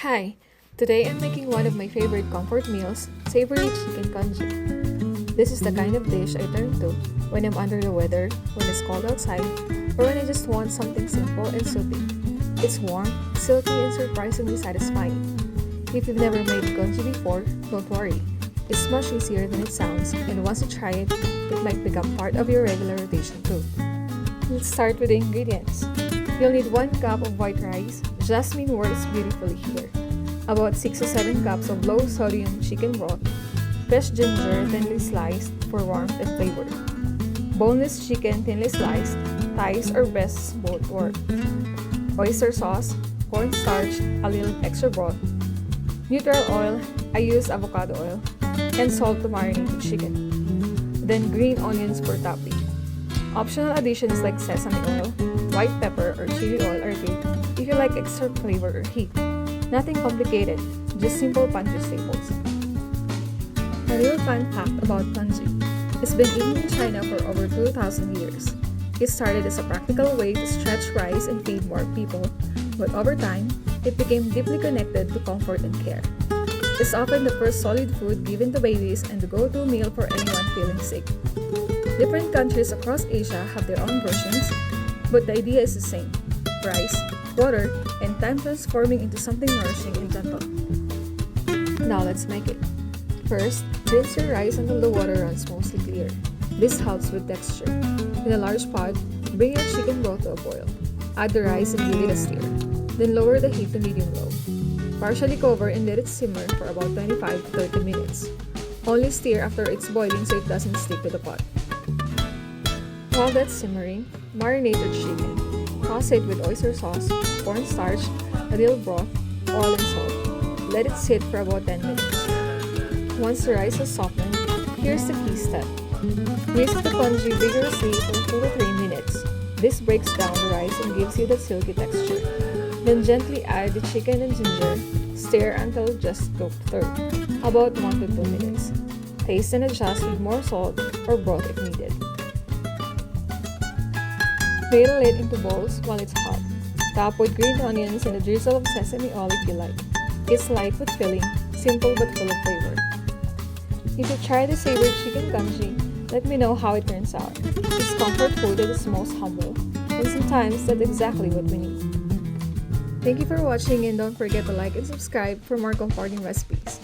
Hi! Today I'm making one of my favorite comfort meals, savory chicken congee. This is the kind of dish I turn to when I'm under the weather, when it's cold outside, or when I just want something simple and soupy. It's warm, silky, and surprisingly satisfying. If you've never made congee before, don't worry. It's much easier than it sounds, and once you try it, it might become part of your regular rotation too. Let's start with the ingredients. You'll need 1 cup of white rice. Jasmine works beautifully here. About 6 to 7 cups of low-sodium chicken broth. Fresh ginger thinly sliced for warmth and flavor. Boneless chicken thinly sliced. Thighs or breasts both work. Oyster sauce, cornstarch, a little extra broth. Neutral oil, I use avocado oil. And salt to marinate the chicken. Then green onions for topping. Optional additions like sesame oil, white pepper, or chili oil are great if you like extra flavor or heat. Nothing complicated, just simple pantry staples. A little fun fact about congee. It's been eaten in China for over 2,000 years. It started as a practical way to stretch rice and feed more people, but over time, it became deeply connected to comfort and care. It's often the first solid food given to babies and the go-to meal for anyone feeling sick. Different countries across Asia have their own versions, but the idea is the same: rice, water, and time transforming into something nourishing and gentle. Now let's make it. First, rinse your rice until the water runs mostly clear. This helps with texture. In a large pot, bring your chicken broth to a boil. Add the rice and give it a stir. Then lower the heat to medium-low. Partially cover and let it simmer for about 25 to 30 minutes. Only stir after it's boiling so it doesn't stick to the pot. While that's simmering, marinate your chicken. Toss it with oyster sauce, cornstarch, a little broth, oil, and salt. Let it sit for about 10 minutes. Once the rice has softened, here's the key step. Whisk the congee vigorously for 2 to 3 minutes. This breaks down the rice and gives you that silky texture. Then gently add the chicken and ginger. Stir until just cooked through, about 1 to 2 minutes. Taste and adjust with more salt or broth if needed. Ladle it into bowls while it's hot. Top with green onions and a drizzle of sesame oil if you like. It's light but filling, simple but full of flavor. If you try the savory chicken congee, let me know how it turns out. It's comfort food that is most humble, and sometimes that's exactly what we need. Thank you for watching, and don't forget to like and subscribe for more comforting recipes.